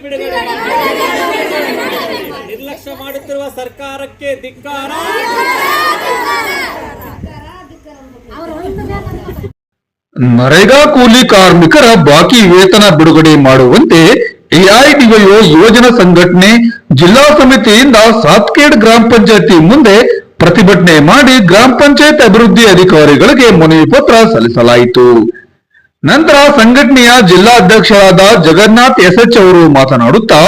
ಬಿಡುಗಡೆ ನಿರ್ಲಕ್ಷ್ಯ ಮಾಡುತ್ತಿರುವ ಸರ್ಕಾರಕ್ಕೆ ಧಿಕ್ಕಾರ. ನರೇಗಾ ಕೂಲಿ ಕಾರ್ಮಿಕರ ಬಾಕಿ ವೇತನ ಬಿಡುಗಡೆ ಮಾಡುವಂತೆ ಎಐಡಿವೈಒ ಯುವಜನ ಸಂಘಟನೆ ಜಿಲ್ಲಾ ಸಮಿತಿಯಿಂದ ಸಾತ್ಕೇಡ್ ಗ್ರಾಮ ಪಂಚಾಯತಿ ಮುಂದೆ ಪ್ರತಿಭಟನೆ ಮಾಡಿ ಗ್ರಾಮ ಪಂಚಾಯತ್ ಅಭಿವೃದ್ಧಿ ಅಧಿಕಾರಿಗಳಿಗೆ ಮನವಿ ಪತ್ರ ಸಲ್ಲಿಸಲಾಯಿತು. ನಂತರ ಸಂಘಟನೆಯ ಜಿಲ್ಲಾ ಅಧ್ಯಕ್ಷರಾದ ಜಗನ್ನಾಥ್ ಎಸ್ಎಚ್ ಅವರು ಮಾತನಾಡುತ್ತಾ,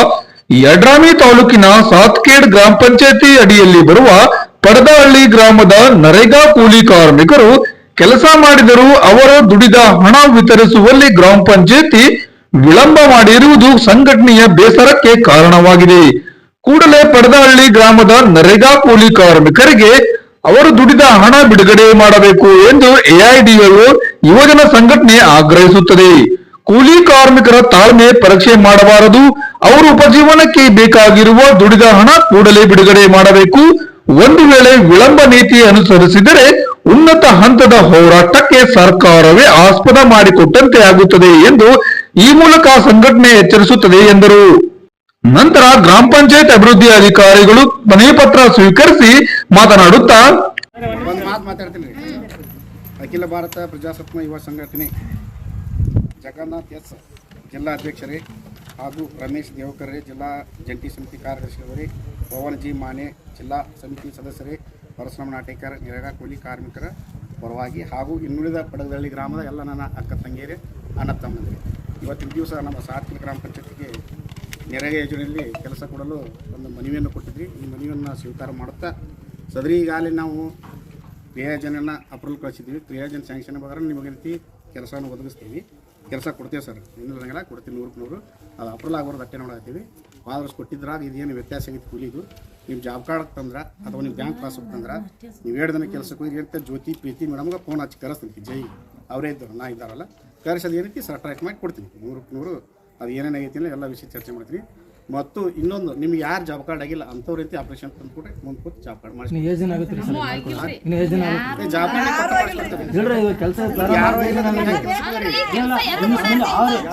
ಯಡ್ರಾಮಿ ತಾಲೂಕಿನ ಸಾತ್ಕೇಡ್ ಗ್ರಾಮ ಪಂಚಾಯತಿ ಅಡಿಯಲ್ಲಿ ಬರುವ ಪಡದಹಳ್ಳಿ ಗ್ರಾಮದ ನರೇಗಾ ಕೂಲಿ ಕಾರ್ಮಿಕರು ಕೆಲಸ ಮಾಡಿದರೂ ಅವರು ದುಡಿದ ಹಣ ವಿತರಿಸುವಲ್ಲಿ ಗ್ರಾಮ ಪಂಚಾಯತಿ ವಿಳಂಬ ಮಾಡಿರುವುದು ಸಂಘಟನೆಯ ಬೇಸರಕ್ಕೆ ಕಾರಣವಾಗಿದೆ. ಕೂಡಲೇ ಪಡದಹಳ್ಳಿ ಗ್ರಾಮದ ನರೇಗಾ ಕೂಲಿ ಕಾರ್ಮಿಕರಿಗೆ ಅವರು ದುಡಿದ ಹಣ ಬಿಡುಗಡೆ ಮಾಡಬೇಕು ಎಂದು ಎಐಡಿವೈಒ ಯುವಜನ ಸಂಘಟನೆ ಆಗ್ರಹಿಸುತ್ತದೆ. ಕೂಲಿ ಕಾರ್ಮಿಕರ ತಾಳ್ಮೆ ಪರೀಕ್ಷೆ ಮಾಡಬಾರದು. ಅವರು ಉಪಜೀವನಕ್ಕೆ ಬೇಕಾಗಿರುವ ದುಡಿದ ಹಣ ಕೂಡಲೇ ಬಿಡುಗಡೆ ಮಾಡಬೇಕು. ಒಂದು ವೇಳೆ ವಿಳಂಬ ನೀತಿ ಅನುಸರಿಸಿದರೆ ಉನ್ನತ ಹಂತದ ಹೋರಾಟಕ್ಕೆ ಸರ್ಕಾರವೇ ಆಸ್ಪದ ಮಾಡಿಕೊಟ್ಟಂತೆ ಆಗುತ್ತದೆ ಎಂದು ಈ ಮೂಲಕ ಸಂಘಟನೆ ಎಚ್ಚರಿಸುತ್ತದೆ ಎಂದರು. ನಂತರ ಗ್ರಾಮ ಪಂಚಾಯತ್ ಅಭಿವೃದ್ಧಿ ಅಧಿಕಾರಿಗಳು ಮನವಿ ಪತ್ರ ಸ್ವೀಕರಿಸಿ ಮಾತನಾಡುತ್ತಾ, ಅಖಿಲ ಭಾರತ ಪ್ರಜಾಸತ್ಮ ಯುವ ಸಂಘಟನೆ ಜಗನ್ನಾಥ್ ಎಸ್ ಜಿಲ್ಲಾ ಅಧ್ಯಕ್ಷರೇ ಹಾಗೂ ರಮೇಶ್ ದೇವಕರ್ರೆ ಜಿಲ್ಲಾ ಜಂಟಿ ಸಮಿತಿ ಕಾರ್ಯದರ್ಶಿಯವರೇ, ಪವನ್ ಜಿ ಮಾನೆ ಜಿಲ್ಲಾ ಸಮಿತಿ ಸದಸ್ಯರೇ, ಪರಶುರಾಮ ನಾಟೇಕರ್ ನರೇಗಾ ಕೂಲಿ ಕಾರ್ಮಿಕರ ಪರವಾಗಿ ಹಾಗೂ ಇನ್ನುಳಿದ ಪಡದಹಳ್ಳಿ ಗ್ರಾಮದ ಎಲ್ಲ ನನ್ನ ಅಕ್ಕ ತಂಗಿಯರೇ, ಅಣ್ಣ ತಮ್ಮಂದಿರೇ, ಇವತ್ತಿನ ದಿವಸ ನಮ್ಮ ಸಾತ್ಕೇಡ್ ಗ್ರಾಮ ಪಂಚಾಯತಿಗೆ ನರೇಗಾ ಯೋಜನೆಯಲ್ಲಿ ಕೆಲಸ ಕೊಡಲು ಒಂದು ಮನವಿಯನ್ನು ಕೊಟ್ಟಿದ್ವಿ. ಈ ಮನವಿಯನ್ನು ಸ್ವೀಕಾರ ಮಾಡುತ್ತಾ ಸದರಿ ಈಗಾಗಲೇ ನಾವು ಕ್ರಿಯಾಯೋಜನೆಯನ್ನು ಅಪ್ರೂವಲ್ ಕಳಿಸಿದ್ವಿ. ಕ್ರಿಯಾಯೋಜನೆ ಸ್ಯಾಂಕ್ಷನ್ ಬಂದರೆ ನಿಮಗೆ ರೀತಿ ಕೆಲಸವನ್ನು ಒದಗಿಸ್ತೀವಿ, ಕೆಲಸ ಕೊಡ್ತೇವೆ ಸರ್, ಇನ್ನೂರಂಗೆಲ್ಲ ಕೊಡ್ತೀವಿ 100ಕ್ಕೆ 100. ಅದು ಅಪ್ರೂವಲ್ ಆಗೋದು ಅಟ್ಟೆ ನೋಡಾಕ್ತೀವಿ. ವಾದರ್ಸ್ ಕೊಟ್ಟಿದ್ರಾಗ ಇದೇನು ವ್ಯತ್ಯಾಸ ಆಗೈತೆ ಕೂಲಿದು. ನೀವು ಜಾಬ್ ಕಾರ್ಡ್ ತಂದ್ರೆ ಅಥವಾ ನೀವು ಬ್ಯಾಂಕ್ ಪಾಸ್ ತಂದ್ರೆ ನೀವು 2 ದಿನ ಕೆಲಸಕ್ಕೆ ಹೋಗಿ ಅಂತ ಜ್ಯೋತಿ ಪ್ರೀತಿ ಮೇಡಮ್ಗೆ ಫೋನ್ ಹಚ್ಚಿ ಕರೆಸ್ತೀನಿ. ಜೈ ಅವರೇ ಇದ್ದರು, ನಾ ಇದ್ದಾರಲ್ಲ, ಕರೆಸೋದು ಏನೈತಿ ಸರ್ ಟ್ರೈಟ್ ಮಾಡಿ ಕೊಡ್ತೀನಿ 100ಕ್ಕೆ 100. ಅದು ಏನೇನಾಗೈತಿ ಇಲ್ಲ ಎಲ್ಲ ವಿಷಯ ಚರ್ಚೆ ಮಾಡ್ತೀನಿ. ಮತ್ತು ಇನ್ನೊಂದು, ನಿಮ್ಗೆ ಯಾರು ಜಾಬ್ ಕಾರ್ಡ್ ಆಗಿಲ್ಲ ಅಂಥವ್ರ ರೀತಿ ಆಪರೇಷನ್ ತಂದುಕೊಟ್ರೆ ಮುಂದೆ ಕೂತು ಜಾಬ್ ಕಾರ್ಡ್ ಮಾಡಿ.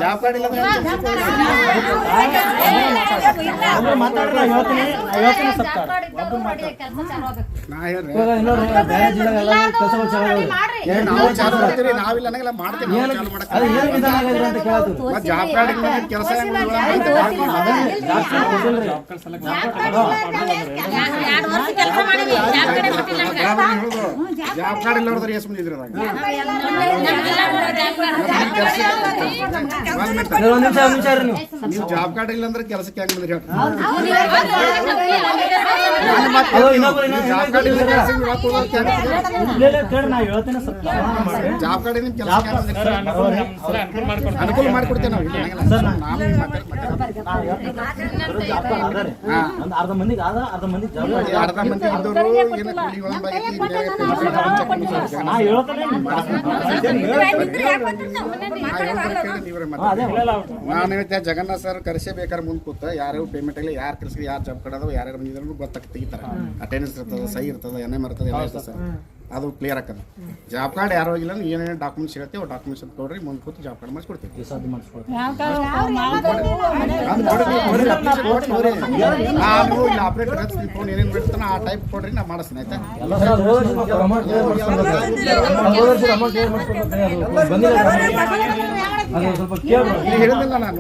ಜಾಬ್ ಕಾರ್ಡ್ ಇಲ್ಲ ನಾವಿಲ್ಲ ಅನ್ನಂಗಿಲ್ಲ, ಮಾಡ್ತೀವಿ. ಜಾಬ್ ಕಾರ್ಡ್ ಇಲ್ಲ ಕೆಲಸ ಜಾಬ್ ಕಾರ್ಡ್ ಇಲ್ಲ ಹೊಡೆದ್ರೆ ಎಷ್ಟು ಮಂದಿ ಇದ್ರಿ ಅದಾಗ? ನೀವು ಜಾಬ್ ಕಾರ್ಡ್ ಇಲ್ಲ ಅಂದ್ರೆ ಕೆಲಸಕ್ಕೆ ಹೆಂಗ್ ಬಂದ್ರಿ? ಜಾಬ್ ಕಾರ್ಡ್ ಇಲ್ಲ ಜಾಬ್ ಕಾರ್ಡ್ ನಿಮ್ ಕೆಲಸ ಅನುಕೂಲ ಮಾಡಿಕೊಡ್ತೇವೆ ನಾವು. ಅರ್ಧ ಮಂದಿ ನಾನು ಹೇಳ್ತೇನೆ, ಜಗನ್ನಾಥ್ ಸರ್ ಕರೆಸಬೇಕಾದ್ರೆ ಮುಂದೆ ಕೂತ ಯಾರು ಪೇಮೆಂಟ್ ಆಗಲಿ, ಯಾರು ಕೆಲಸ ಯಾರು ಜಾಬ್ ಕಾರ್ಡ್ ಯಾರ್ಯಾರು ಬಂದಿದ್ರು ಗೊತ್ತಾಗ್ತದೆ. ತೆಗಿತಾರೆ, ಅಟೆಂಡೆನ್ಸ್ ಇರ್ತದೆ, ಸಹಿ ಇರ್ತದೆ, NM ಇರ್ತದೆ, ಎಲ್ಲ ಇರ್ತದೆ ಸರ್. ಅದು ಕ್ಲಿಯರ್ ಆಗ್ತದೆ. ಜಾಬ್ ಕಾರ್ಡ್ ಯಾರು ಹೋಗಿಲ್ಲ ಏನೇನು ಡಾಕ್ಯುಮೆಂಟ್ಸ್ ಹೇಳ್ತೀವಿ ಆ ಡಾಕ್ಯುಮೆಂಟ್ಸ್ ಕೊಡ್ರಿ, ಮುಂದೆ ಕೂತು ಜಾಬ್ ಕಾರ್ಡ್ ಮಾಡಿಸ್ಕೊಡ್ತೀವಿ. ಆಪರೇಟರ್ ಫೋನ್ ಏನೇನು ಬಿಡ್ತಾನೆ ಆ ಟೈಪ್ ಕೊಡ್ರಿ, ನಾ ಮಾಡಿಸ್ತೀನಿ. ಆಯ್ತಾ? ಹೇಳಿದಿಲ್ಲ ನಾನು